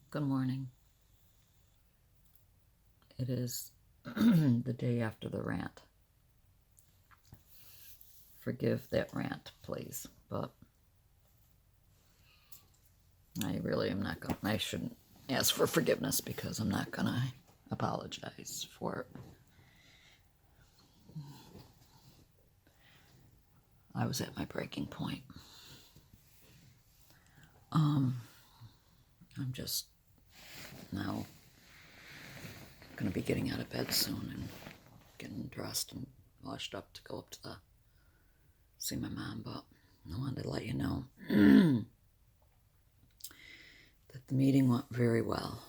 Good morning. It is the day after the rant. Forgive that rant, please. But I really am not going to, I shouldn't ask for forgiveness because I'm not going to apologize for it. I was at my breaking point. I'm just now going to be getting out of bed soon and getting dressed and washed up to go up to see my mom. But I wanted to let you know that the meeting went very well.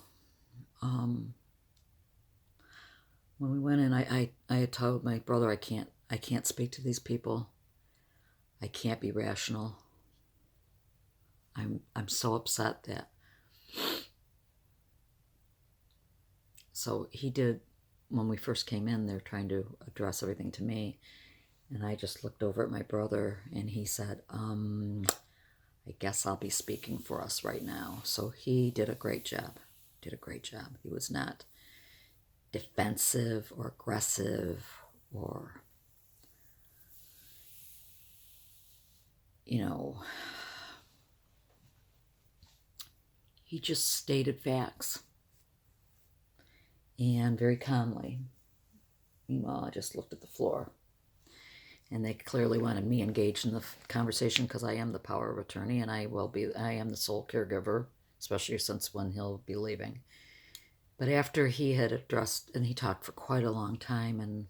When we went in, I had told my brother I can't speak to these people. I can't be rational. I'm so upset that. So he did, when we first came in, they're trying to address everything to me. And I just looked over at my brother and he said, I guess I'll be speaking for us right now. So he did a great job. He was not defensive or aggressive or, he just stated facts. And very calmly. Meanwhile, I just looked at the floor. And they clearly wanted me engaged in the conversation because I am the power of attorney and I am the sole caregiver, especially since when he'll be leaving. But after he had addressed, and he talked for quite a long time, and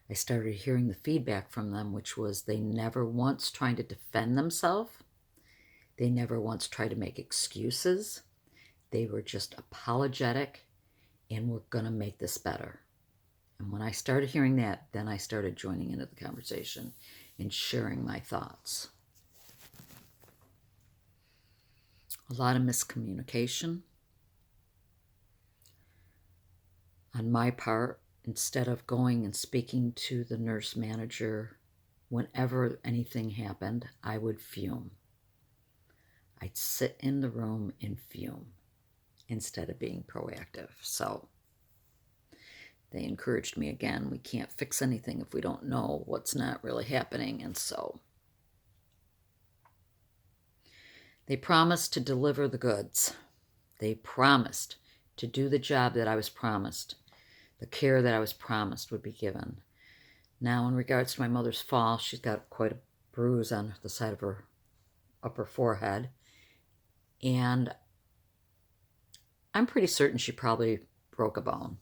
I started hearing the feedback from them, which was they never once tried to defend themselves. They never once tried to make excuses. They were just apologetic and we're going to make this better. And when I started hearing that, then I started joining into the conversation and sharing my thoughts. A lot of miscommunication on my part. Instead of going and speaking to the nurse manager whenever anything happened, I would fume. I'd sit in the room and fume instead of being proactive. So they encouraged me again. We can't fix anything if we don't know what's not really happening. And so they promised to deliver the goods. They promised to do the job that I was promised. The care that I was promised would be given. Now, in regards to my mother's fall, she's got quite a bruise on the side of her upper forehead. And I'm pretty certain she probably broke a bone.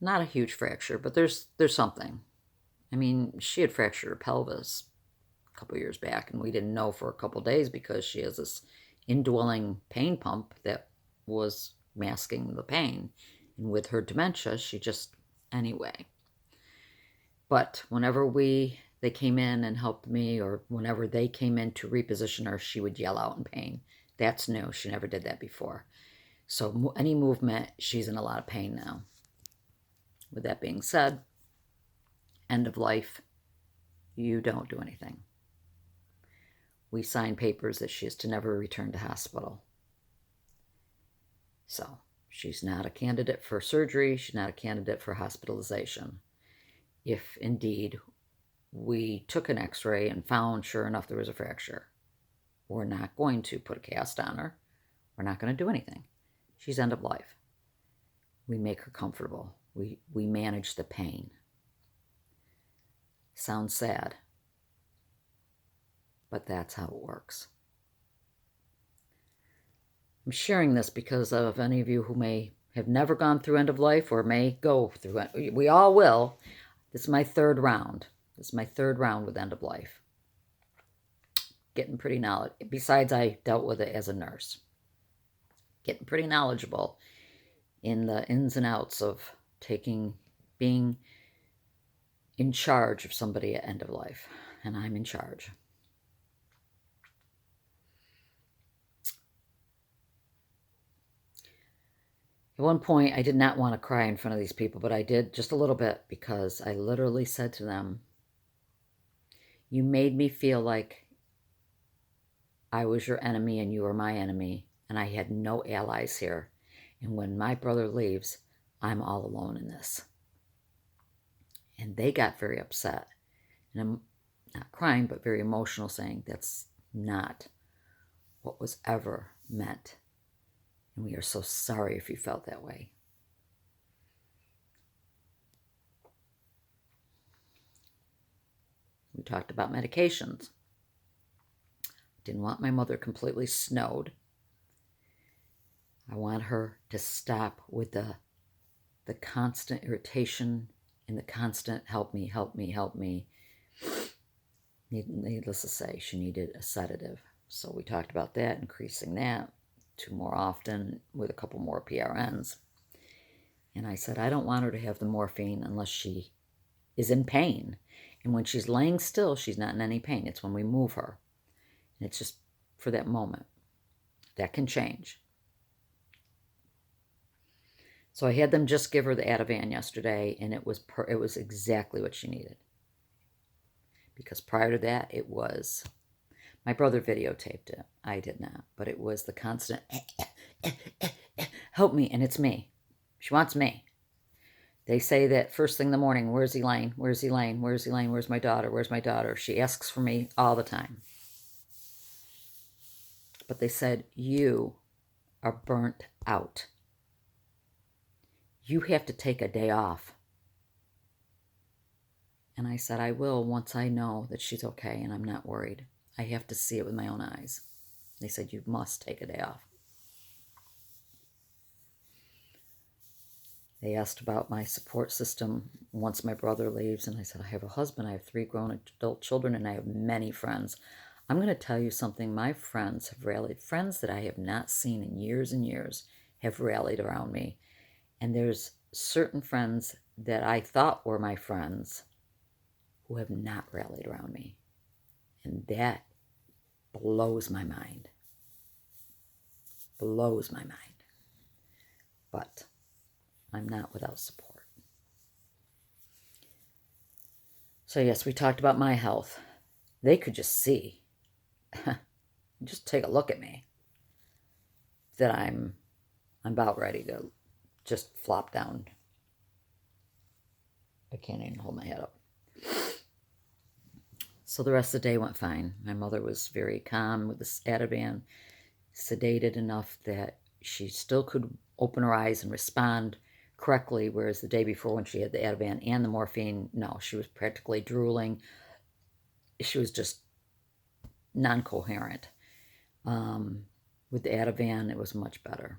Not a huge fracture, but there's something. I mean, she had fractured her pelvis a couple years back, and we didn't know for a couple days because she has this indwelling pain pump that was masking the pain. And with her dementia, she just, anyway. But whenever they came in and helped me, or whenever they came in to reposition her, she would yell out in pain. That's new. She never did that before. So any movement, she's in a lot of pain now. With that being said, end of life, you don't do anything. We sign papers that she is to never return to hospital. So she's not a candidate for surgery. She's not a candidate for hospitalization. If indeed we took an x-ray and found, sure enough, there was a fracture, we're not going to put a cast on her. We're not going to do anything. She's end of life. We make her comfortable. We manage the pain. Sounds sad, but that's how it works. I'm sharing this because of any of you who may have never gone through end of life or may go through it. We all will. This is my third round. This is my third round with end of life. Getting pretty knowledgeable. Besides, I dealt with it as a nurse. Getting pretty knowledgeable in the ins and outs of being in charge of somebody at end of life. And I'm in charge. At one point, I did not want to cry in front of these people, but I did just a little bit because I literally said to them, you made me feel like I was your enemy and you were my enemy, and I had no allies here. And when my brother leaves, I'm all alone in this. And they got very upset. And I'm not crying, but very emotional, saying that's not what was ever meant. And we are so sorry if you felt that way. We talked about medications. Didn't want my mother completely snowed. I want her to stop with the constant irritation and the constant help me, help me, help me. Needless to say, she needed a sedative. So we talked about that, increasing that to more often with a couple more PRNs. And I said, I don't want her to have the morphine unless she is in pain. And when she's laying still, she's not in any pain. It's when we move her. And it's just for that moment. That can change. So I had them just give her the Ativan yesterday, and it was exactly what she needed. Because prior to that, it was... My brother videotaped it. I did not. But it was the constant, help me, and it's me. She wants me. They say that first thing in the morning, where's Elaine? Where's Elaine? Where's Elaine? Where's my daughter? Where's my daughter? She asks for me all the time. But they said, you are burnt out. You have to take a day off. And I said, I will once I know that she's okay and I'm not worried. I have to see it with my own eyes. They said, you must take a day off. They asked about my support system once my brother leaves, and I said, I have a husband, I have 3 grown adult children, and I have many friends. I'm going to tell you something. My friends have rallied. Friends that I have not seen in years and years have rallied around me. And there's certain friends that I thought were my friends who have not rallied around me. And that blows my mind. Blows my mind. But I'm not without support. So yes, we talked about my health. They could just see, just take a look at me, that I'm about ready to just flop down. I can't even hold my head up. So the rest of the day went fine. My mother was very calm with this Ativan, sedated enough that she still could open her eyes and respond correctly, whereas the day before when she had the Ativan and the morphine, no, she was practically drooling. She was just non-coherent. With the Ativan, it was much better.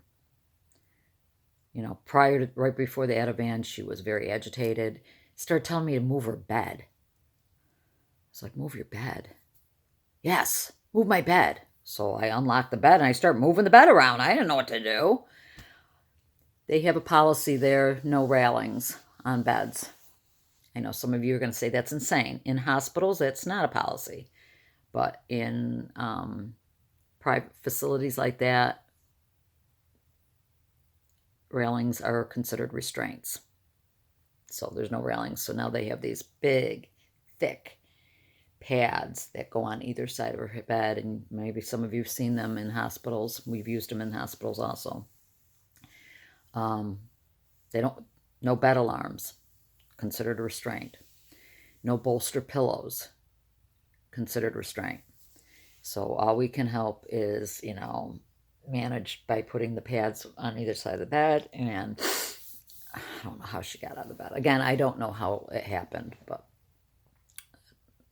You know, right before the Ativan, she was very agitated. Started telling me to move her bed. I was like, move your bed? Yes, move my bed. So I unlocked the bed and I start moving the bed around. I didn't know what to do. They have a policy there, no railings on beds. I know some of you are going to say that's insane. In hospitals, that's not a policy. But in private facilities like that, railings are considered restraints. So there's no railings. So now they have these big, thick pads that go on either side of her bed. And maybe some of you have seen them in hospitals. We've used them in hospitals also. No bed alarms, considered a restraint. No bolster pillows, considered restraint. So all we can help is, manage by putting the pads on either side of the bed. And I don't know how she got out of bed. Again, I don't know how it happened, but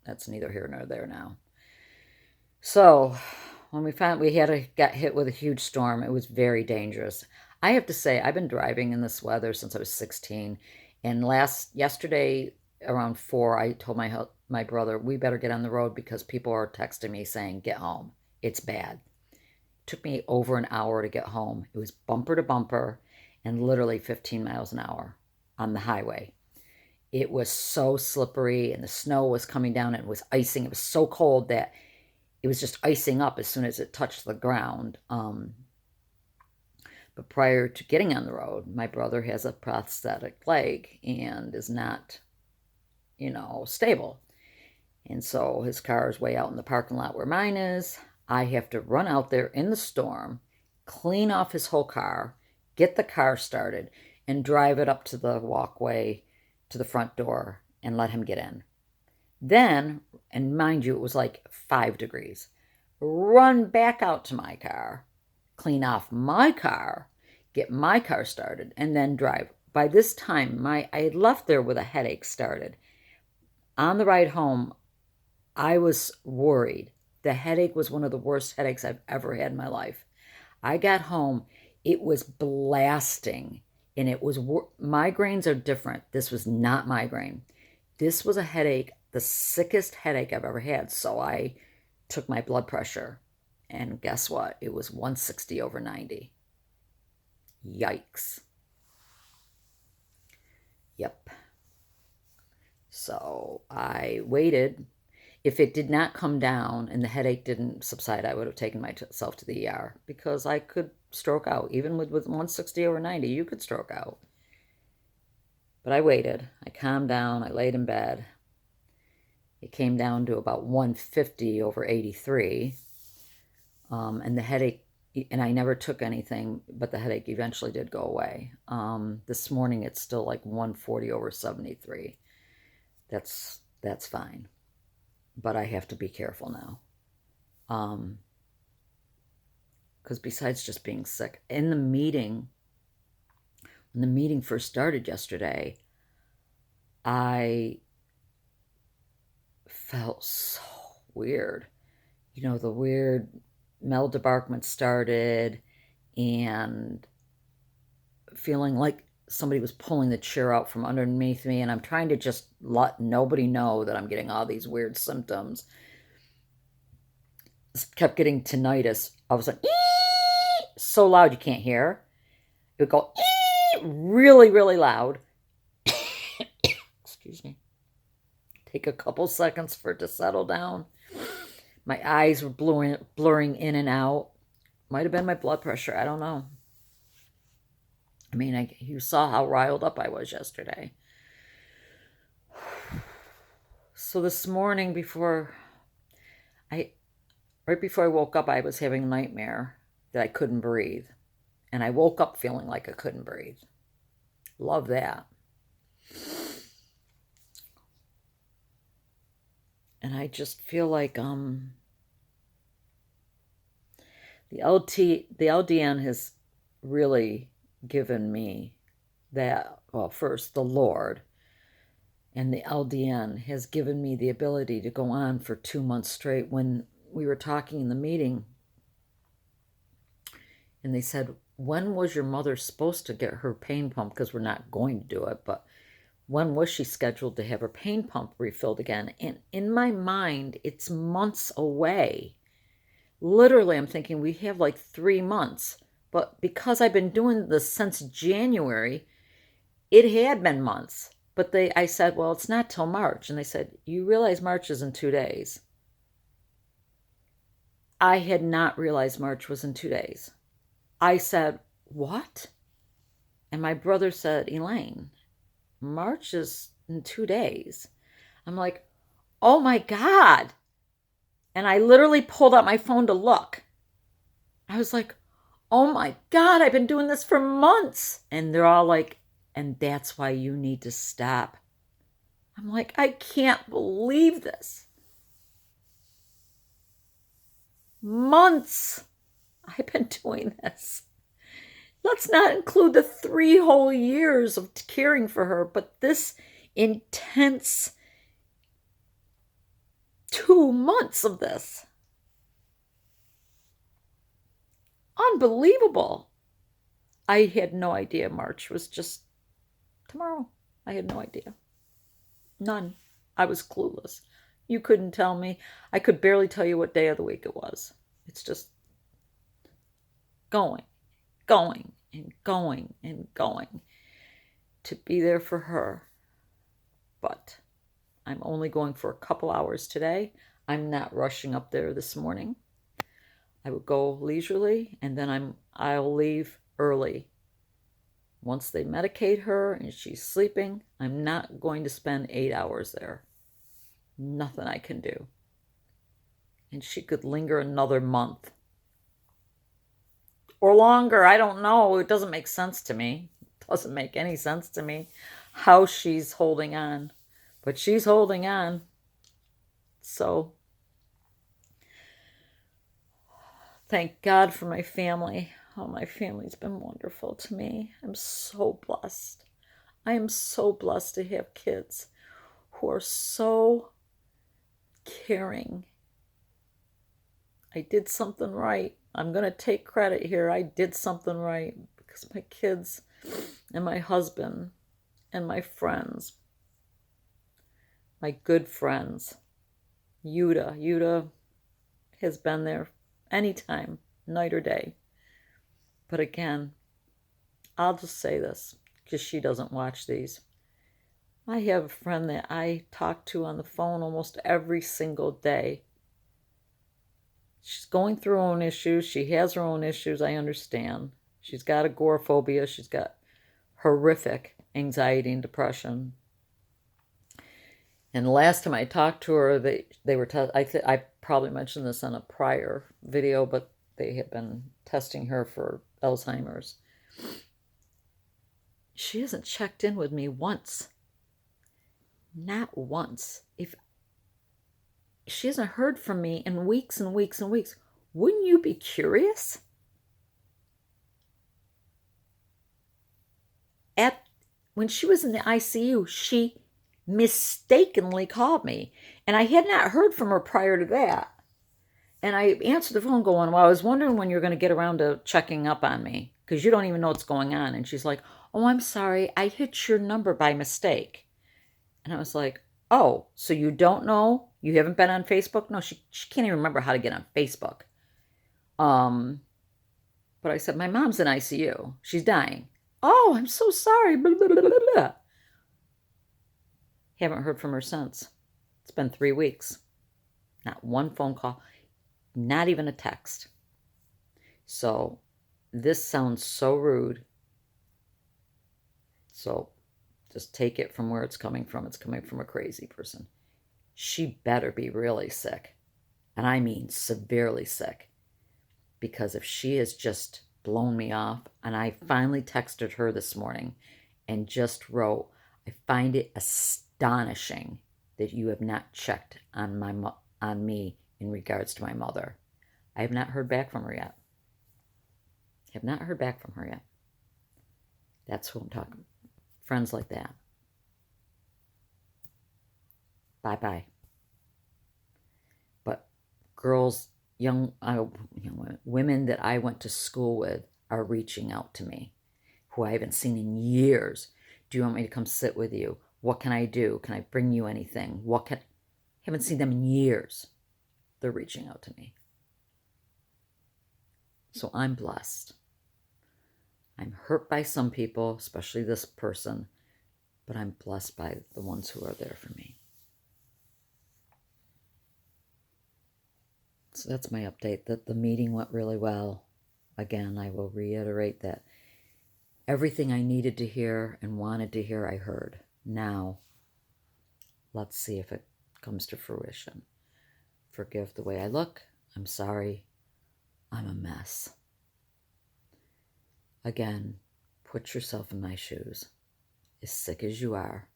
that's neither here nor there now. So when we got hit with a huge storm, it was very dangerous. I have to say, I've been driving in this weather since I was 16. And yesterday around 4, I told my brother, we better get on the road because people are texting me saying, get home. It's bad. It took me over an hour to get home. It was bumper to bumper and literally 15 miles an hour on the highway. It was so slippery and the snow was coming down and it was icing. It was so cold that it was just icing up as soon as it touched the ground. But prior to getting on the road, my brother has a prosthetic leg and is not, stable. And so his car is way out in the parking lot where mine is. I have to run out there in the storm, clean off his whole car, get the car started, and drive it up to the walkway to the front door and let him get in. Then, and mind you, it was like 5 degrees, run back out to my car, clean off my car, get my car started, and then drive. By this time, I had left there with a headache started. On the ride home, I was worried. The headache was one of the worst headaches I've ever had in my life. I got home, it was blasting, and it was, migraines are different. This was not migraine. This was a headache, the sickest headache I've ever had. So I took my blood pressure, and guess what? It was 160/90. Yikes. Yep. So I waited. If it did not come down and the headache didn't subside, I would have taken myself to the ER because I could stroke out. Even with 160/90, you could stroke out. But I waited. I calmed down. I laid in bed. It came down to about 150/83. And the headache, and I never took anything, but the headache eventually did go away. This morning, it's still like 140/73. That's fine. But I have to be careful now. Because besides just being sick, in the meeting, when the meeting first started yesterday, I felt so weird. You know, the weird Mel debarkment started, and feeling like somebody was pulling the chair out from underneath me, and I'm trying to just let nobody know that I'm getting all these weird symptoms. Just kept getting tinnitus. I was like, so loud you can't hear. It would go really, really loud. Excuse me. Take a couple seconds for it to settle down. My eyes were blurring in and out. Might have been my blood pressure. I don't know. I mean, you saw how riled up I was yesterday. So this morning, right before I woke up, I was having a nightmare that I couldn't breathe. And I woke up feeling like I couldn't breathe. Love that. And I just feel like the LDN has really given me that. Well, first the Lord, and the LDN has given me the ability to go on for 2 months straight. When we were talking in the meeting, and they said, when was your mother supposed to get her pain pump? Because we're not going to do it, but when was she scheduled to have her pain pump refilled again? And in my mind, it's months away. Literally, I'm thinking we have like 3 months. But because I've been doing this since January, it had been months. But I said, well, it's not till March. And they said, you realize March is in 2 days. I had not realized March was in 2 days. I said, what? And my brother said, Elaine, March is in 2 days. I'm like, oh my God. And I literally pulled out my phone to look. I was like, oh my God, I've been doing this for months. And they're all like, and that's why you need to stop. I'm like, I can't believe this. Months I've been doing this. Let's not include the 3 whole years of caring for her, but this intense 2 months of this. Unbelievable. I had no idea March was just tomorrow. I had no idea. None. I was clueless. You couldn't tell me. I could barely tell you what day of the week it was. It's just going and going and going to be there for her. But I'm only going for a couple hours today. I'm not rushing up there this morning. I would go leisurely, and then I'll leave early. Once they medicate her and she's sleeping, I'm not going to spend 8 hours there. Nothing I can do. And she could linger another month. or longer. I don't know. It doesn't make sense to me. It doesn't make any sense to me how she's holding on. But she's holding on. So thank God for my family. Oh, my family's been wonderful to me. I'm so blessed. I am so blessed to have kids who are so caring. I did something right. I'm going to take credit here. I did something right because my kids and my husband and my friends, my good friends, Yuda has been there anytime, night or day. But again, I'll just say this because she doesn't watch these. I have a friend that I talk to on the phone almost every single day. She's going through her own issues. She has her own issues, I understand. She's got agoraphobia. She's got horrific anxiety and depression. And the last time I talked to her, they were I probably mentioned this on a prior video, but they had been testing her for Alzheimer's. She hasn't checked in with me once. Not once. If she hasn't heard from me in weeks and weeks and weeks, wouldn't you be curious? When she was in the ICU, she mistakenly called me, and I had not heard from her prior to that. And I answered the phone going, well, I was wondering when you're going to get around to checking up on me because you don't even know what's going on. And she's like, oh, I'm sorry, I hit your number by mistake. And I was like, oh, so you don't know? You haven't been on Facebook? No, she can't even remember how to get on Facebook. But I said, my mom's in ICU. She's dying. Oh, I'm so sorry. Blah, blah, blah, blah, blah. Haven't heard from her since. It's been 3 weeks. Not one phone call. Not even a text. So this sounds so rude. So just take it from where it's coming from. It's coming from a crazy person. She better be really sick. And I mean severely sick. Because if she has just blown me off, and I finally texted her this morning and just wrote, I find it astonishing that you have not checked on me in regards to my mother. I have not heard back from her yet. Have not heard back from her yet. That's who I'm talking. Friends like that. Bye-bye. But girls, young women that I went to school with are reaching out to me, who I haven't seen in years. Do you want me to come sit with you? What can I do? Can I bring you anything? Haven't seen them in years. They're reaching out to me. So I'm blessed. I'm hurt by some people, especially this person, but I'm blessed by the ones who are there for me. So that's my update, that the meeting went really well. Again, I will reiterate that everything I needed to hear and wanted to hear, I heard. Now, let's see if it comes to fruition. Forgive the way I look. I'm sorry. I'm a mess. Again, put yourself in my shoes. As sick as you are,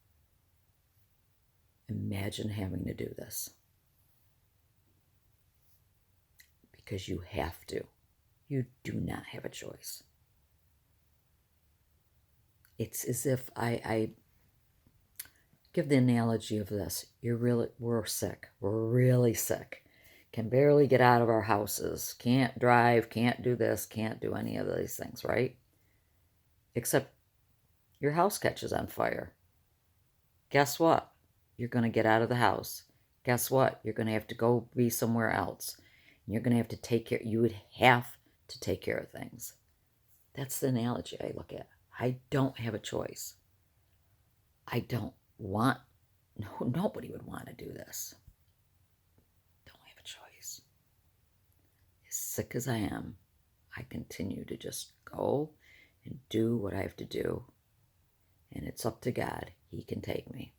imagine having to do this. Because you have to. You do not have a choice. It's as if I give the analogy of this. We're sick. We're really sick. Can barely get out of our houses. Can't drive, can't do this, can't do any of these things, right? Except your house catches on fire. Guess what? You're going to get out of the house. Guess what? You're going to have to go be somewhere else. You're going to have to take care. You would have to take care of things. That's the analogy I look at. I don't have a choice. I don't want. Nobody would want to do this. Don't have a choice. As sick as I am, I continue to just go and do what I have to do. And it's up to God. He can take me.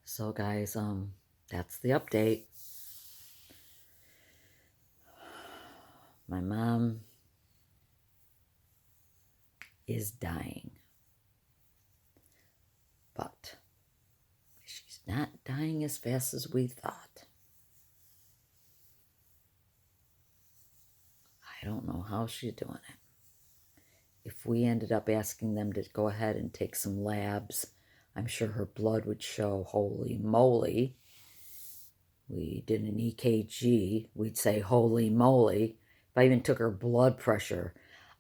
So guys, that's the update. My mom is dying. But she's not dying as fast as we thought. I don't know how she's doing it. If we ended up asking them to go ahead and take some labs, I'm sure her blood would show, holy moly. We did an EKG, we'd say, holy moly. If I even took her blood pressure,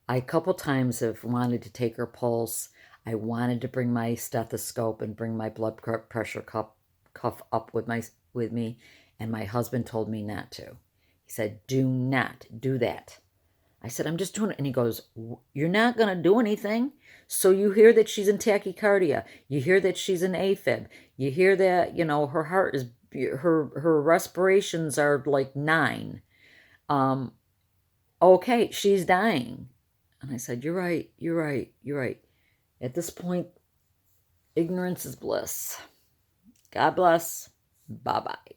I a couple times have wanted to take her pulse. I wanted to bring my stethoscope and bring my blood pressure cuff up with me, and my husband told me not to. He said, do not do that. I said, I'm just doing it. And he goes, you're not going to do anything. So you hear that she's in tachycardia. You hear that she's in AFib. You hear that, her heart is, her respirations are like 9. Okay, she's dying. And I said, you're right, you're right, you're right. At this point, ignorance is bliss. God bless. Bye-bye.